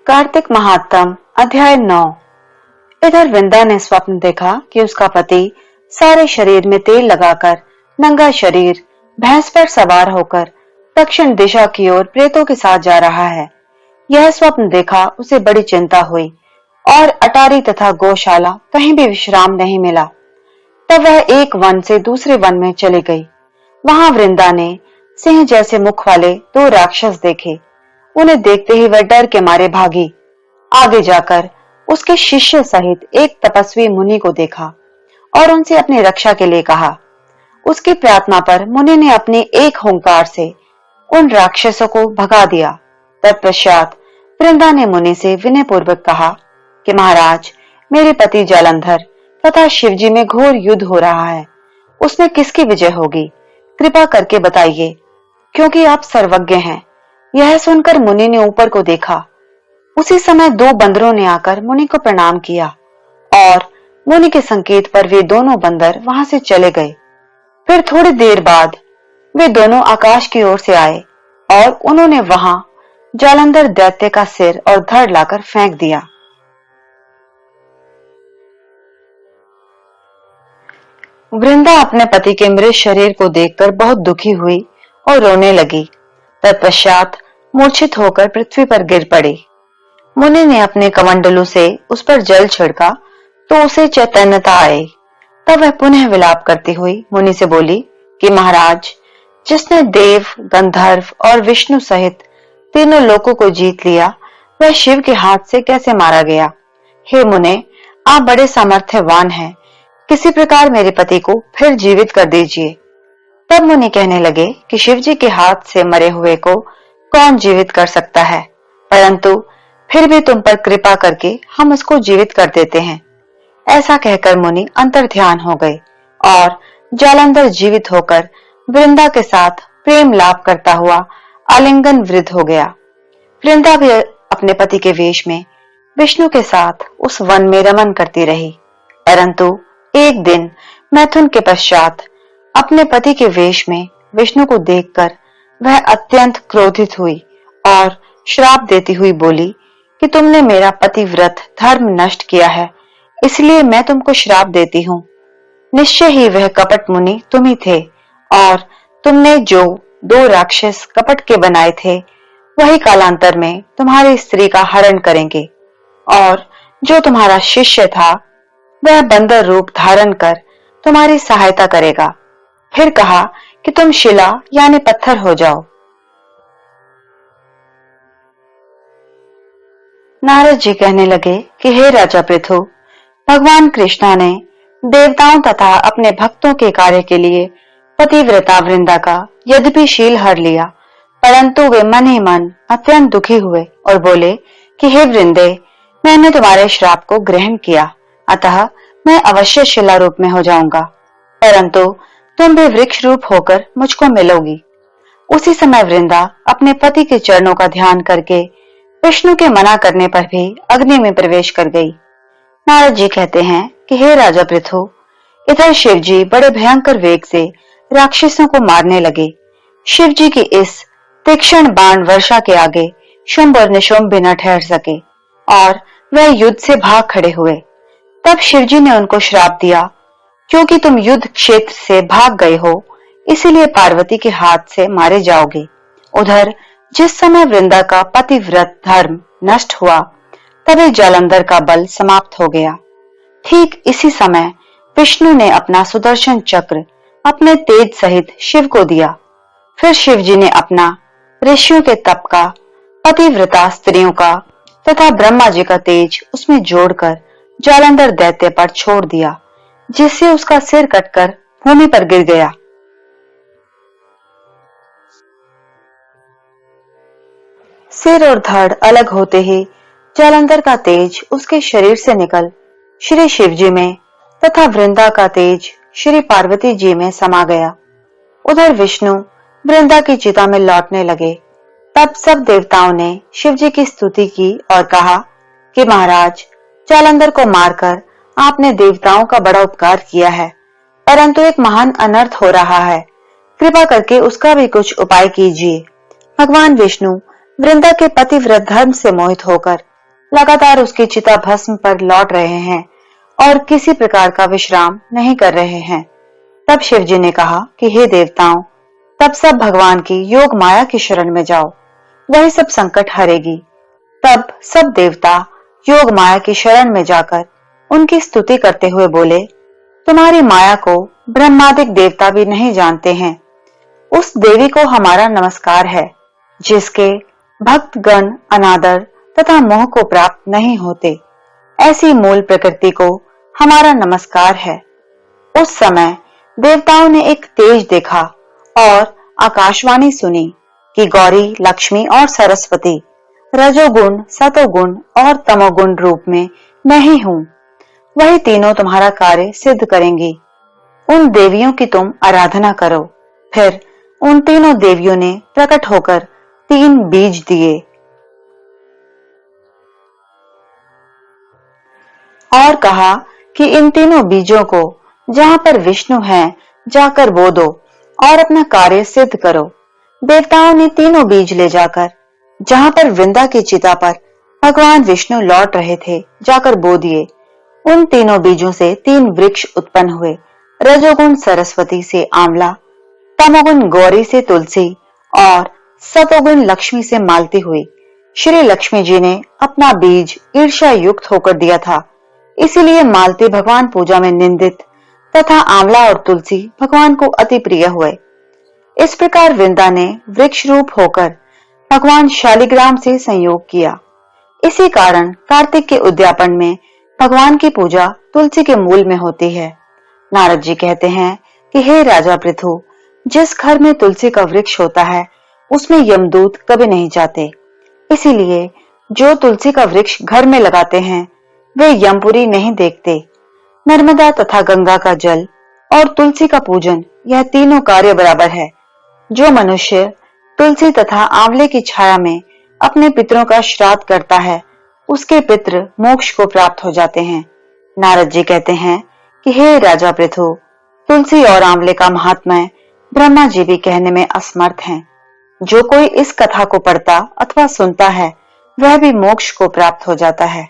कार्तिक महात्म अध्याय 9। इधर वृंदा ने स्वप्न देखा कि उसका पति सारे शरीर में तेल लगाकर नंगा शरीर भैंस पर सवार होकर दक्षिण दिशा की ओर प्रेतों के साथ जा रहा है। यह स्वप्न देखा उसे बड़ी चिंता हुई और अटारी तथा गौशाला कहीं भी विश्राम नहीं मिला। तब वह एक वन से दूसरे वन में चली गई। वहां वृंदा ने सिंह जैसे मुख वाले दो राक्षस देखे। उन्हें देखते ही वह डर के मारे भागी। आगे जाकर उसके शिष्य सहित एक तपस्वी मुनि को देखा और उनसे अपनी रक्षा के लिए कहा। उसकी प्रार्थना पर मुनि ने अपने एक हुंकार से उन राक्षसों को भगा दिया। तत्पश्चात वृंदा ने मुनि से विनय पूर्वक कहा कि महाराज, मेरे पति जालंधर तथा शिवजी में घोर युद्ध हो रहा है। उसमें किसकी विजय होगी, कृपा करके बताइए, क्योंकि आप सर्वज्ञ हैं। यह सुनकर मुनि ने ऊपर को देखा। उसी समय दो बंदरों ने आकर मुनि को प्रणाम किया और मुनि के संकेत पर वे दोनों बंदर वहां से चले गए। फिर थोड़ी देर बाद वे दोनों आकाश की ओर से आए और उन्होंने वहां जालंधर दैत्य का सिर और धड़ लाकर फेंक दिया। वृंदा अपने पति के मृत शरीर को देखकर बहुत दुखी हुई और रोने लगी। तत्पश्चात मूर्छित होकर पृथ्वी पर गिर पड़ी। मुनि ने अपने कमंडलू से उस पर जल छिड़का तो उसे चैतन्यता आई। तब वह पुनः विलाप करती हुई मुनि से बोली कि महाराज, जिसने देव, गंधर्व और विष्णु सहित तीनों लोकों को जीत लिया, वह शिव के हाथ से कैसे मारा गया? हे मुने, आप बड़े सामर्थ्यवान हैं, किसी प्रकार मेरे पति को फिर जीवित कर दीजिए। तब मुनि कहने लगे कि शिवजी के हाथ से मरे हुए को कौन जीवित कर सकता है, परंतु फिर भी तुम पर कृपा करके हम उसको जीवित कर देते हैं। ऐसा कहकर मुनि अंतर्ध्यान हो गए और जालंधर जीवित होकर वृंदा के साथ प्रेम लाभ करता हुआ आलिंगन वृद्ध हो गया। वृंदा भी अपने पति के वेश में विष्णु के साथ उस वन में रमन करती रही, परंतु एक दिन मैथुन के पश्चात अपने पति के वेश में विष्णु को देखकर वह अत्यंत क्रोधित हुई और श्राप देती हुई बोली कि तुमने मेरा पतिव्रत धर्म नष्ट किया है, इसलिए मैं तुमको श्राप देती हूँ। निश्चय ही वह कपट मुनि तुम ही थे और तुमने जो दो राक्षस कपट के बनाए थे, वही कालांतर में तुम्हारी स्त्री का हरण करेंगे। और जो तुम्हारा शिष्य था, वह बंदर रूप धारण कर तुम्हारी सहायता करेगा। फिर कहा कि तुम शिला यानी पत्थर हो जाओ। नारद जी कहने लगे कि हे राजा पृथु, भगवान कृष्णा ने देवताओं तथा अपने भक्तों के कार्य के लिए पतिव्रता वृंदा का यद्यपि शील हर लिया, परंतु वे मन ही मन अत्यंत दुखी हुए और बोले कि हे वृंदे, मैंने तुम्हारे श्राप को ग्रहण किया, अतः मैं अवश्य शिला रूप में हो जाऊंगा, परंतु तुम भी वृक्ष रूप होकर मुझको मिलोगी। उसी समय वृंदा अपने पति के चरणों का ध्यान करके विष्णु के मना करने पर भी अग्नि में प्रवेश कर गई। नारद जी कहते हैं कि हे राजा पृथु, इधर शिवजी बड़े भयंकर वेग से राक्षसों को मारने लगे। शिवजी की इस तीक्ष्ण बाण वर्षा के आगे शुंभ और निशुंभ भी न ठहर सके और वह युद्ध से भाग खड़े हुए। तब शिवजी ने उनको श्राप दिया, क्योंकि तुम युद्ध क्षेत्र से भाग गए हो, इसीलिए पार्वती के हाथ से मारे जाओगे। उधर जिस समय वृंदा का पतिव्रत धर्म नष्ट हुआ, तभी जालंधर का बल समाप्त हो गया। ठीक इसी समय विष्णु ने अपना सुदर्शन चक्र अपने तेज सहित शिव को दिया। फिर शिवजी ने अपना ऋषियों के तप का, पतिव्रता स्त्रियों का तथा ब्रह्मा जी का तेज उसमें जोड़कर जालंधर दैत्य पर छोड़ दिया, जिससे उसका सिर कटकर भूमि पर गिर गया। सिर और धड़ अलग होते ही जालंधर का तेज उसके शरीर से निकल श्री शिवजी में तथा वृंदा का तेज श्री पार्वती जी में समा गया। उधर विष्णु वृंदा की चिता में लौटने लगे। तब सब देवताओं ने शिवजी की स्तुति की और कहा कि महाराज, जालंधर को मारकर आपने देवताओं का बड़ा उपकार किया है, परंतु एक महान अनर्थ हो रहा है, कृपा करके उसका भी कुछ उपाय कीजिए। भगवान विष्णु वृंदा के पतिव्रत धर्म से मोहित होकर लगातार उसकी चिता भस्म पर लौट रहे हैं और किसी प्रकार का विश्राम नहीं कर रहे हैं। तब शिवजी ने कहा कि हे देवताओं, तब सब भगवान की योग माया की शरण में जाओ, वही सब संकट हरेगी। तब सब देवता योग माया की शरण में जाकर उनकी स्तुति करते हुए बोले, तुम्हारी माया को ब्रह्मादिक देवता भी नहीं जानते हैं। उस देवी को हमारा नमस्कार है जिसके भक्त गण अनादर तथा मोह को प्राप्त नहीं होते। ऐसी मूल प्रकृति को हमारा नमस्कार है। उस समय देवताओं ने एक तेज देखा और आकाशवाणी सुनी कि गौरी, लक्ष्मी और सरस्वती रजोगुण, सतोगुण और तमोगुण रूप में मैं ही हूं। वही तीनों तुम्हारा कार्य सिद्ध करेंगी। उन देवियों की तुम आराधना करो। फिर उन तीनों देवियों ने प्रकट होकर 3 बीज दिए और कहा कि इन तीनों बीजों को जहां पर विष्णु हैं जाकर बो दो और अपना कार्य सिद्ध करो। देवताओं ने तीनों बीज ले जाकर जहां पर वृंदा की चिता पर भगवान विष्णु लौट रहे थे जाकर बो दिए। उन तीनों बीजों से 3 वृक्ष उत्पन्न हुए। रजोगुण सरस्वती से आंवला, तमोगुण गौरी से तुलसी और सतोगुण लक्ष्मी से मालती हुई। श्री लक्ष्मी जी ने अपना बीज ईर्ष्या युक्त होकर दिया था, इसीलिए मालती भगवान पूजा में निंदित तथा आंवला और तुलसी भगवान को अति प्रिय हुए। इस प्रकार वृंदा ने वृक्ष रूप होकर भगवान शालिग्राम से संयोग किया। इसी कारण कार्तिक के उद्यापन में भगवान की पूजा तुलसी के मूल में होती है। नारद जी कहते हैं कि हे राजा पृथु, जिस घर में तुलसी का वृक्ष होता है उसमें यमदूत कभी नहीं जाते। इसीलिए जो तुलसी का वृक्ष घर में लगाते हैं वे यमपुरी नहीं देखते। नर्मदा तथा गंगा का जल और तुलसी का पूजन, यह तीनों कार्य बराबर है। जो मनुष्य तुलसी तथा आंवले की छाया में अपने पितरों का श्राद्ध करता है उसके पितृ मोक्ष को प्राप्त हो जाते हैं। नारद जी कहते हैं कि हे राजा पृथु, तुलसी और आंवले का महात्म्य ब्रह्मा जी भी कहने में असमर्थ हैं। जो कोई इस कथा को पढ़ता अथवा सुनता है वह भी मोक्ष को प्राप्त हो जाता है।